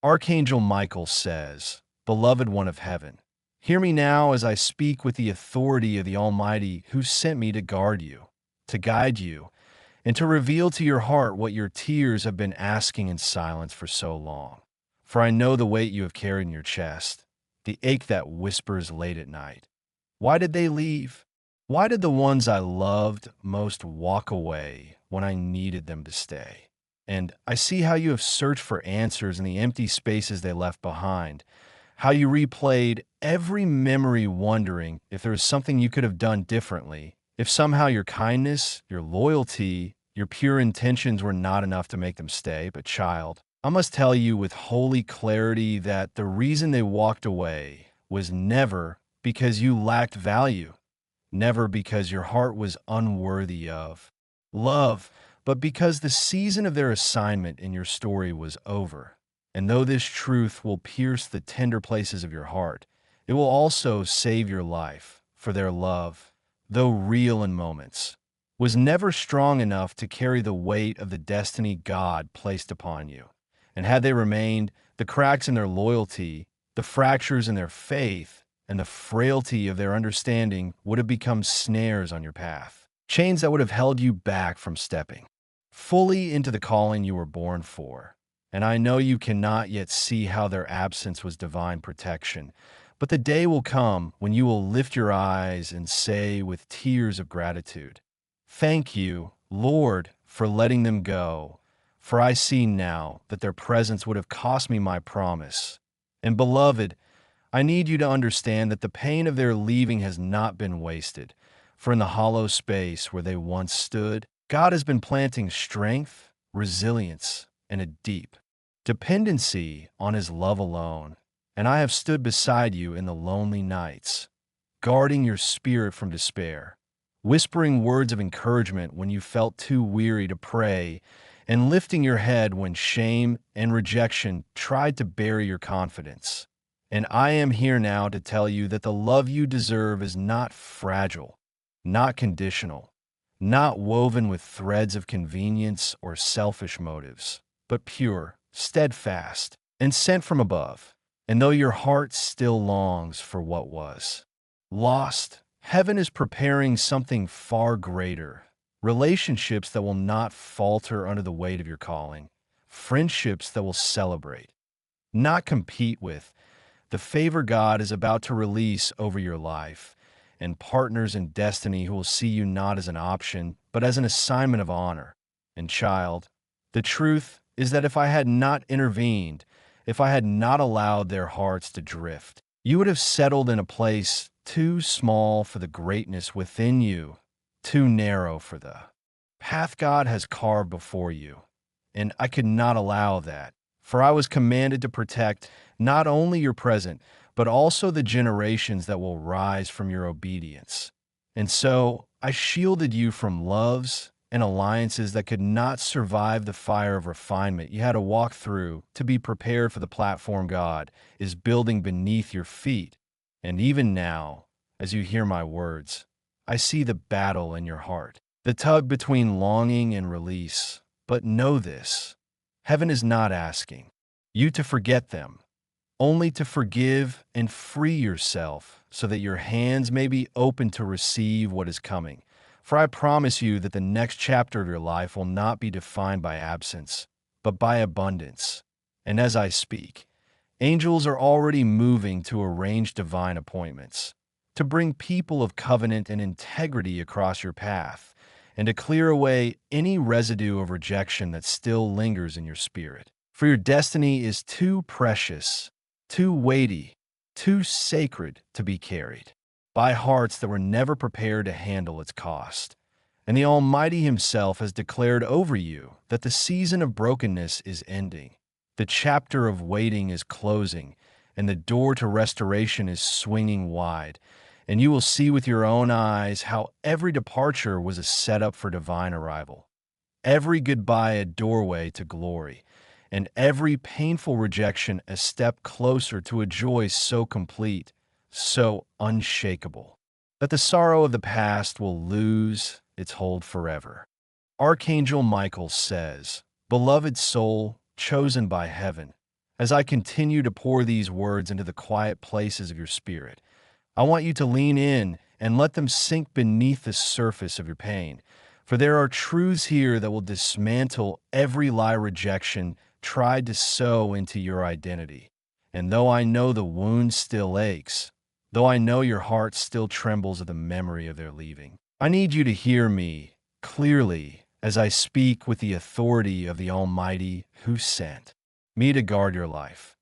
Archangel Michael says, "Beloved one of heaven, hear me now as I speak with the authority of the Almighty who sent me to guard you, to guide you, and to reveal to your heart what your tears have been asking in silence for so long. For I know the weight you have carried in your chest, the ache that whispers late at night. Why did they leave? Why did the ones I loved most walk away when I needed them to stay? And I see how you have searched for answers in the empty spaces they left behind, how you replayed every memory wondering if there was something you could have done differently, if somehow your kindness, your loyalty, your pure intentions were not enough to make them stay. But child, I must tell you with holy clarity that the reason they walked away was never because you lacked value, never because your heart was unworthy of love, but because the season of their assignment in your story was over. And though this truth will pierce the tender places of your heart, it will also save your life, for their love, though real in moments, was never strong enough to carry the weight of the destiny God placed upon you. And had they remained, the cracks in their loyalty, the fractures in their faith, and the frailty of their understanding would have become snares on your path, chains that would have held you back from stepping fully into the calling you were born for. And I know you cannot yet see how their absence was divine protection, but the day will come when you will lift your eyes and say with tears of gratitude, "Thank you, Lord, for letting them go, for I see now that their presence would have cost me my promise." And beloved, I need you to understand that the pain of their leaving has not been wasted, for in the hollow space where they once stood, God has been planting strength, resilience, and a deep dependency on His love alone. And I have stood beside you in the lonely nights, guarding your spirit from despair, whispering words of encouragement when you felt too weary to pray, and lifting your head when shame and rejection tried to bury your confidence. And I am here now to tell you that the love you deserve is not fragile, not conditional, not woven with threads of convenience or selfish motives, but pure, steadfast, and sent from above. And though your heart still longs for what was lost, heaven is preparing something far greater. Relationships that will not falter under the weight of your calling. Friendships that will celebrate, not compete with, the favor God is about to release over your life, and partners in destiny who will see you not as an option, but as an assignment of honor. And child, the truth is that if I had not intervened, if I had not allowed their hearts to drift, you would have settled in a place too small for the greatness within you, too narrow for the path God has carved before you. And I could not allow that, for I was commanded to protect not only your present, but also the generations that will rise from your obedience. And so I shielded you from loves and alliances that could not survive the fire of refinement you had to walk through to be prepared for the platform God is building beneath your feet. And even now, as you hear my words, I see the battle in your heart, the tug between longing and release. But know this, heaven is not asking you to forget them, only to forgive and free yourself so that your hands may be open to receive what is coming. For I promise you that the next chapter of your life will not be defined by absence, but by abundance. And as I speak, angels are already moving to arrange divine appointments, to bring people of covenant and integrity across your path, and to clear away any residue of rejection that still lingers in your spirit. For your destiny is too precious, too weighty, too sacred to be carried by hearts that were never prepared to handle its cost. And the Almighty Himself has declared over you that the season of brokenness is ending, the chapter of waiting is closing, and the door to restoration is swinging wide. And you will see with your own eyes how every departure was a setup for divine arrival, every goodbye a doorway to glory, and every painful rejection a step closer to a joy so complete, so unshakable, that the sorrow of the past will lose its hold forever. Archangel Michael says, "Beloved soul, chosen by heaven, As I continue to pour these words into the quiet places of your spirit, I want you to lean in and let them sink beneath the surface of your pain. For there are truths here that will dismantle every lie rejection tried to sow into your identity. And though I know the wound still aches, though I know your heart still trembles at the memory of their leaving, I need you to hear me clearly as I speak with the authority of the Almighty who sent me to guard your life.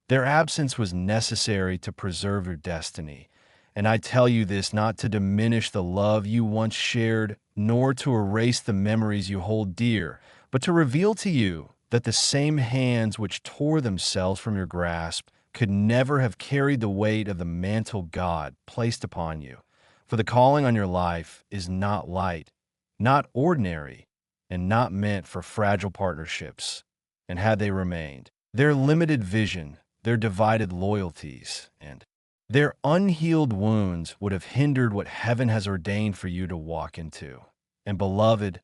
Their absence was necessary to preserve your destiny, and I tell you this not to diminish the love you once shared, nor to erase the memories you hold dear, but to reveal to you that the same hands which tore themselves from your grasp could never have carried the weight of the mantle God placed upon you. For the calling on your life is not light, not ordinary, and not meant for fragile partnerships. And had they remained, their limited vision, their divided loyalties, and their unhealed wounds would have hindered what heaven has ordained for you to walk into. And beloved,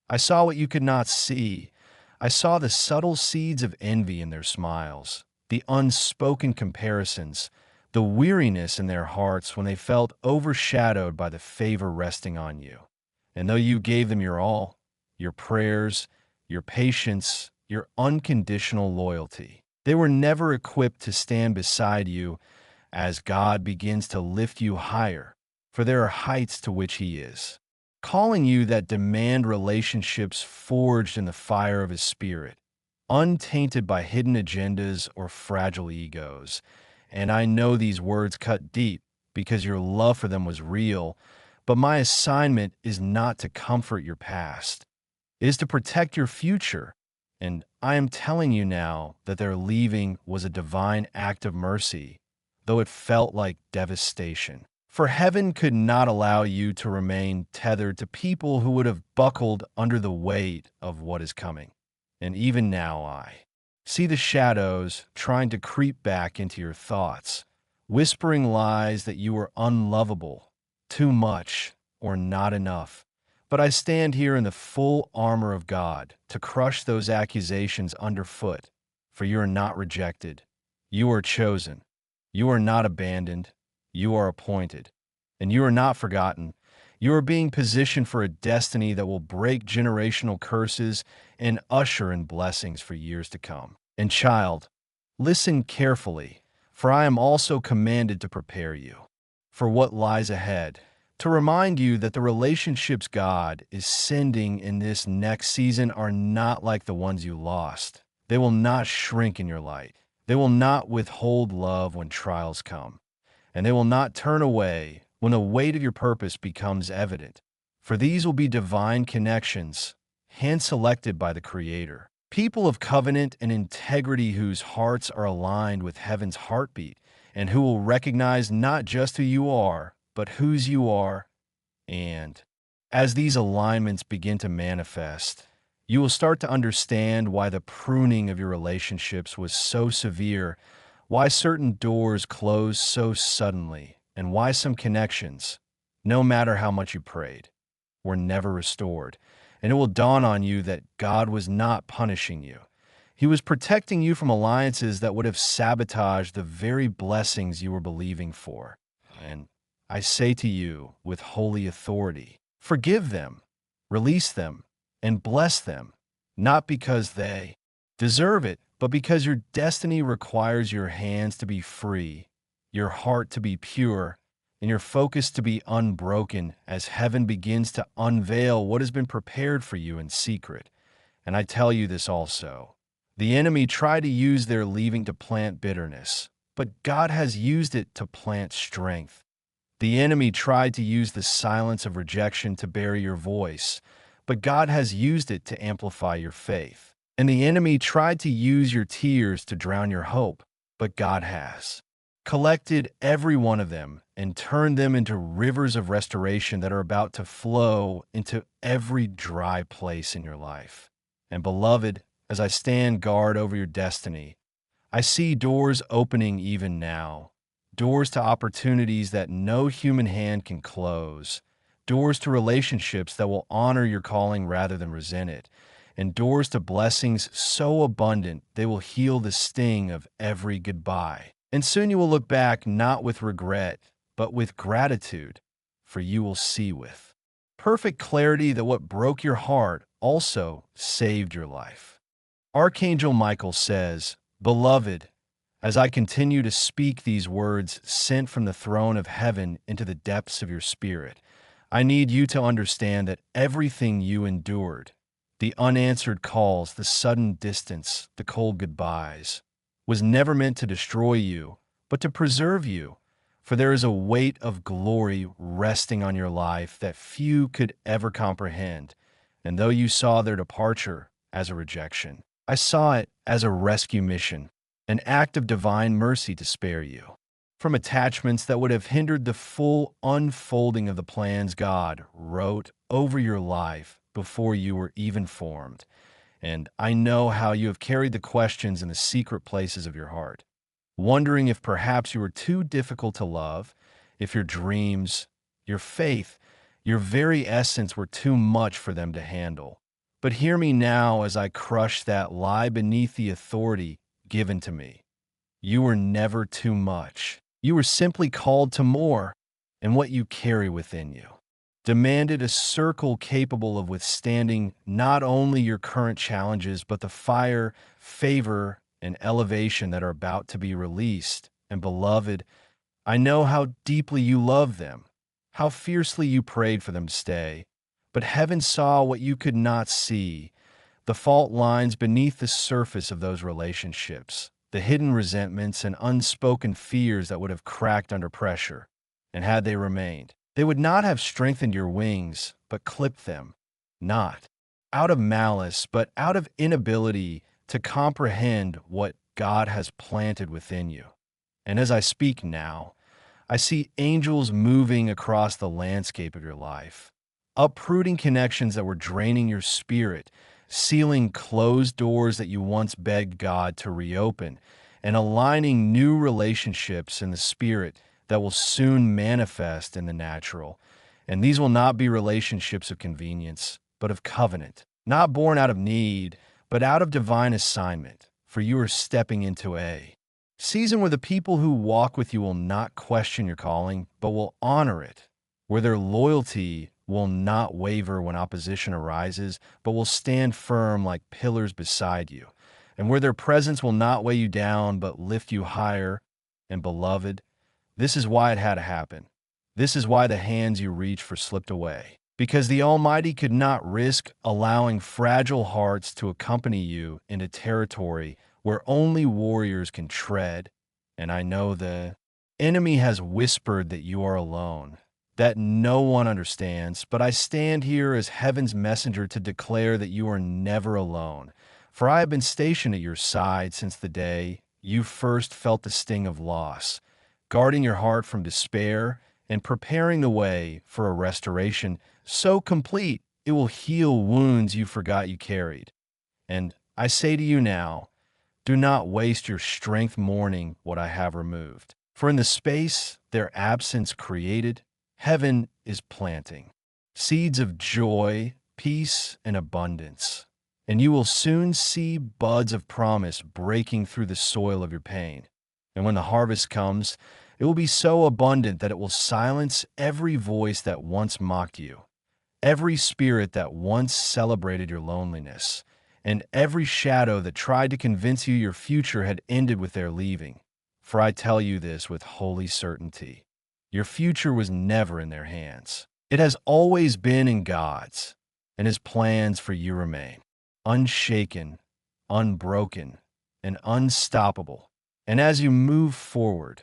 I saw what you could not see. I saw the subtle seeds of envy in their smiles, the unspoken comparisons, the weariness in their hearts when they felt overshadowed by the favor resting on you. And though you gave them your all, your prayers, your patience, your unconditional loyalty, they were never equipped to stand beside you as God begins to lift you higher, for there are heights to which He is calling you that demand relationships forged in the fire of His Spirit, untainted by hidden agendas or fragile egos. And I know these words cut deep because your love for them was real, but my assignment is not to comfort your past. It is to protect your future. And I am telling you now that their leaving was a divine act of mercy, though it felt like devastation. For heaven could not allow you to remain tethered to people who would have buckled under the weight of what is coming. And even now I see the shadows trying to creep back into your thoughts, whispering lies that you are unlovable, too much, or not enough. But I stand here in the full armor of God to crush those accusations underfoot, for you are not rejected. You are chosen. You are not abandoned. You are appointed. And you are not forgotten. You are being positioned for a destiny that will break generational curses and usher in blessings for years to come. And child, listen carefully, for I am also commanded to prepare you for what lies ahead, to remind you that the relationships God is sending in this next season are not like the ones you lost. They will not shrink in your light. They will not withhold love when trials come. And they will not turn away when the weight of your purpose becomes evident. For these will be divine connections, hand-selected by the Creator. People of covenant and integrity whose hearts are aligned with heaven's heartbeat, and who will recognize not just who you are, but whose you are. And as these alignments begin to manifest, you will start to understand why the pruning of your relationships was so severe, why certain doors closed so suddenly, and why some connections, no matter how much you prayed, were never restored. And it will dawn on you that God was not punishing you. He was protecting you from alliances that would have sabotaged the very blessings you were believing for. And I say to you with holy authority, forgive them, release them, and bless them, not because they deserve it, but because your destiny requires your hands to be free, your heart to be pure, and your focus to be unbroken as heaven begins to unveil what has been prepared for you in secret. And I tell you this also. The enemy tried to use their leaving to plant bitterness, but God has used it to plant strength. The enemy tried to use the silence of rejection to bury your voice, but God has used it to amplify your faith. And the enemy tried to use your tears to drown your hope, but God has collected every one of them and turned them into rivers of restoration that are about to flow into every dry place in your life. And beloved, as I stand guard over your destiny, I see doors opening even now, doors to opportunities that no human hand can close, doors to relationships that will honor your calling rather than resent it, and doors to blessings so abundant they will heal the sting of every goodbye. And soon you will look back not with regret, but with gratitude, for you will see with perfect clarity that what broke your heart also saved your life. Archangel Michael says, "Beloved, as I continue to speak these words sent from the throne of heaven into the depths of your spirit, I need you to understand that everything you endured, the unanswered calls, the sudden distance, the cold goodbyes, was never meant to destroy you, but to preserve you. For there is a weight of glory resting on your life that few could ever comprehend. And though you saw their departure as a rejection, I saw it as a rescue mission, an act of divine mercy to spare you from attachments that would have hindered the full unfolding of the plans God wrote over your life before you were even formed. And I know how you have carried the questions in the secret places of your heart, wondering if perhaps you were too difficult to love, if your dreams, your faith, your very essence were too much for them to handle. But hear me now as I crush that lie beneath the authority given to me. You were never too much. You were simply called to more, and what you carry within you demanded a circle capable of withstanding not only your current challenges, but the fire, favor, and elevation that are about to be released. And beloved, I know how deeply you love them, how fiercely you prayed for them to stay. But heaven saw what you could not see, the fault lines beneath the surface of those relationships, the hidden resentments and unspoken fears that would have cracked under pressure. And had they remained, they would not have strengthened your wings, but clipped them, not out of malice, but out of inability to comprehend what God has planted within you. And as I speak now, I see angels moving across the landscape of your life, uprooting connections that were draining your spirit, sealing closed doors that you once begged God to reopen, and aligning new relationships in the spirit that will soon manifest in the natural. And these will not be relationships of convenience, but of covenant, not born out of need, but out of divine assignment, for you are stepping into a season where the people who walk with you will not question your calling, but will honor it, where their loyalty will not waver when opposition arises, but will stand firm like pillars beside you, and where their presence will not weigh you down, but lift you higher. And beloved, this is why it had to happen. This is why the hands you reached for slipped away, because the Almighty could not risk allowing fragile hearts to accompany you into territory where only warriors can tread. And I know the enemy has whispered that you are alone, that no one understands, but I stand here as heaven's messenger to declare that you are never alone. For I have been stationed at your side since the day you first felt the sting of loss, guarding your heart from despair and preparing the way for a restoration so complete it will heal wounds you forgot you carried. And I say to you now, do not waste your strength mourning what I have removed. For in the space their absence created, heaven is planting seeds of joy, peace, and abundance. And you will soon see buds of promise breaking through the soil of your pain. And when the harvest comes, it will be so abundant that it will silence every voice that once mocked you, every spirit that once celebrated your loneliness, and every shadow that tried to convince you your future had ended with their leaving. For I tell you this with holy certainty. Your future was never in their hands. It has always been in God's, and His plans for you remain unshaken, unbroken, and unstoppable. And as you move forward,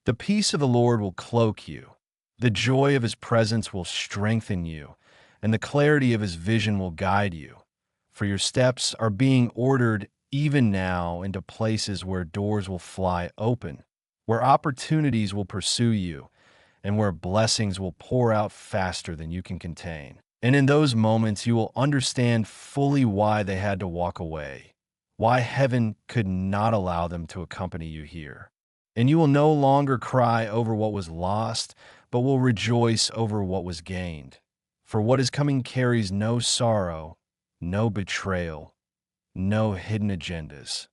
the peace of the Lord will cloak you, the joy of His presence will strengthen you, and the clarity of His vision will guide you. For your steps are being ordered even now into places where doors will fly open, where opportunities will pursue you, and where blessings will pour out faster than you can contain. And in those moments, you will understand fully why they had to walk away, why heaven could not allow them to accompany you here. And you will no longer cry over what was lost, but will rejoice over what was gained. For what is coming carries no sorrow, no betrayal, no hidden agendas.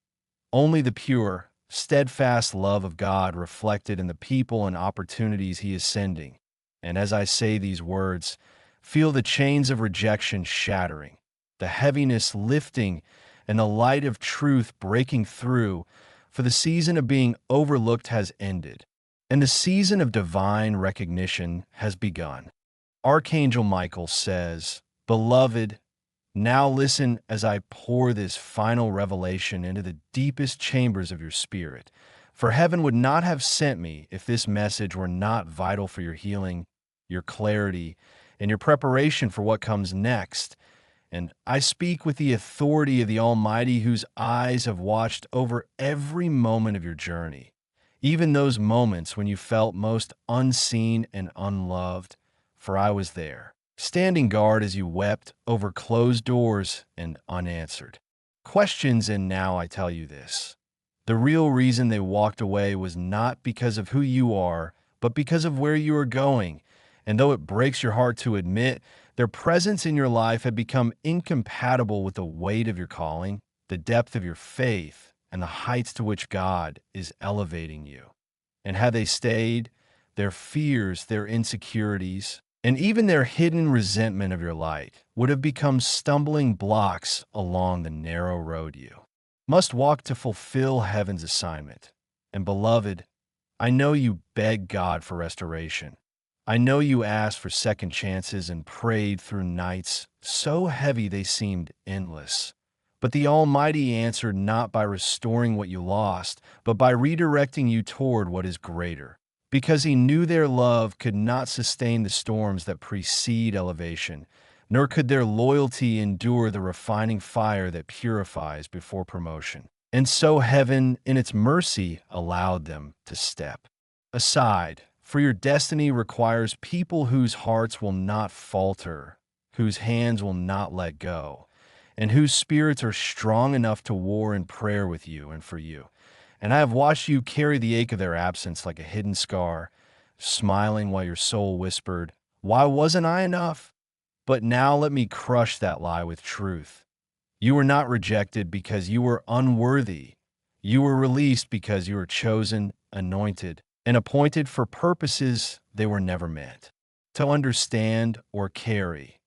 Only the pure, steadfast love of God reflected in the people and opportunities He is sending. And as I say these words, feel the chains of rejection shattering, the heaviness lifting, and the light of truth breaking through, for the season of being overlooked has ended, and the season of divine recognition has begun. Archangel Michael says, "Beloved, now listen as I pour this final revelation into the deepest chambers of your spirit. For heaven would not have sent me if this message were not vital for your healing, your clarity, and your preparation for what comes next. And I speak with the authority of the Almighty, whose eyes have watched over every moment of your journey, even those moments when you felt most unseen and unloved, for I was there, standing guard as you wept over closed doors and unanswered questions. And now I tell you this: the real reason they walked away was not because of who you are, but because of where you are going. And though it breaks your heart to admit, their presence in your life had become incompatible with the weight of your calling, the depth of your faith, and the heights to which God is elevating you. And had they stayed, their fears, their insecurities, and even their hidden resentment of your light would have become stumbling blocks along the narrow road you must walk to fulfill heaven's assignment. And beloved, I know you begged God for restoration. I know you asked for second chances and prayed through nights so heavy they seemed endless. But the Almighty answered not by restoring what you lost, but by redirecting you toward what is greater, because He knew their love could not sustain the storms that precede elevation, nor could their loyalty endure the refining fire that purifies before promotion. And so heaven, in its mercy, allowed them to step aside, for your destiny requires people whose hearts will not falter, whose hands will not let go, and whose spirits are strong enough to war in prayer with you and for you. And I have watched you carry the ache of their absence like a hidden scar, smiling while your soul whispered, "Why wasn't I enough?" But now let me crush that lie with truth. You were not rejected because you were unworthy. You were released because you were chosen, anointed, and appointed for purposes they were never meant to understand or carry.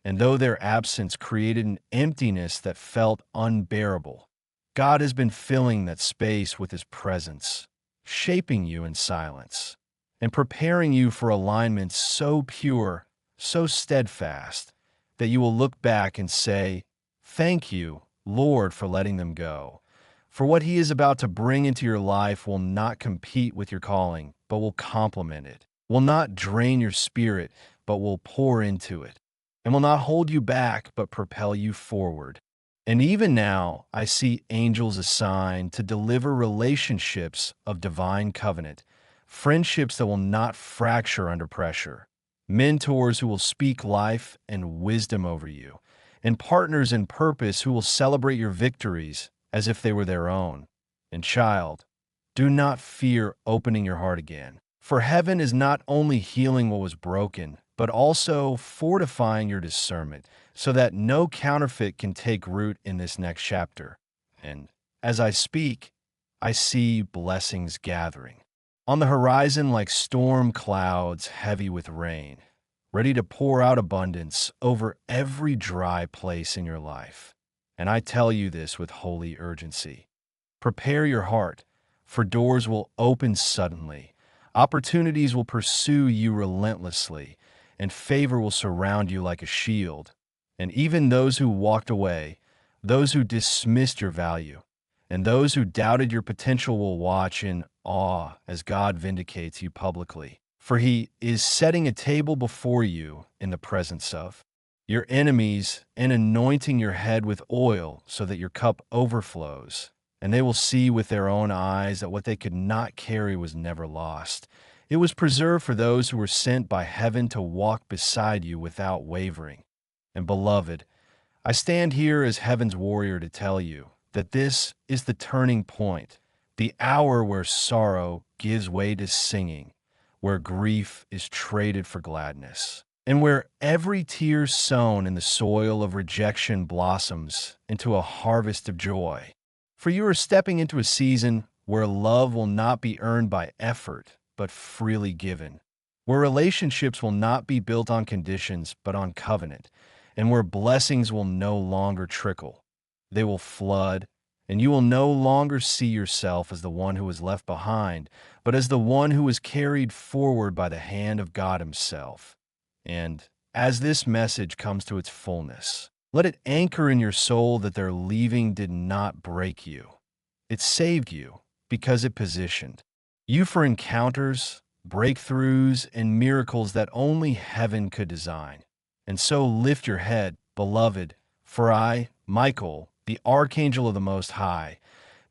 And though their absence created an emptiness that felt unbearable, God has been filling that space with His presence, shaping you in silence, and preparing you for alignments so pure, so steadfast, that you will look back and say, "Thank you, Lord, for letting them go." For what He is about to bring into your life will not compete with your calling, but will complement it, will not drain your spirit, but will pour into it, and will not hold you back, but propel you forward. And even now, I see angels assigned to deliver relationships of divine covenant, friendships that will not fracture under pressure, mentors who will speak life and wisdom over you, and partners in purpose who will celebrate your victories as if they were their own. And child, do not fear opening your heart again, for heaven is not only healing what was broken, but also fortifying your discernment so that no counterfeit can take root in this next chapter. And as I speak, I see blessings gathering on the horizon like storm clouds heavy with rain, ready to pour out abundance over every dry place in your life. And I tell you this with holy urgency: prepare your heart, for doors will open suddenly, opportunities will pursue you relentlessly, and favor will surround you like a shield. And even those who walked away, those who dismissed your value, and those who doubted your potential will watch in awe as God vindicates you publicly. For He is setting a table before you in the presence of your enemies and anointing your head with oil so that your cup overflows. And they will see with their own eyes that what they could not carry was never lost. It was preserved for those who were sent by heaven to walk beside you without wavering. And beloved, I stand here as heaven's warrior to tell you that this is the turning point, the hour where sorrow gives way to singing, where grief is traded for gladness, and where every tear sown in the soil of rejection blossoms into a harvest of joy. For you are stepping into a season where love will not be earned by effort, but freely given, where relationships will not be built on conditions, but on covenant, and where blessings will no longer trickle. They will flood, and you will no longer see yourself as the one who was left behind, but as the one who was carried forward by the hand of God Himself. And as this message comes to its fullness, let it anchor in your soul that their leaving did not break you. It saved you because it positioned you for encounters, breakthroughs, and miracles that only heaven could design. And so lift your head, beloved, for I, Michael, the Archangel of the Most High,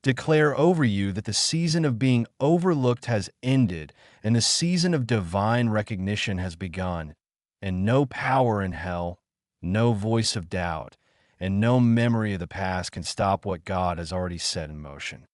declare over you that the season of being overlooked has ended and the season of divine recognition has begun. And no power in hell, no voice of doubt, and no memory of the past can stop what God has already set in motion.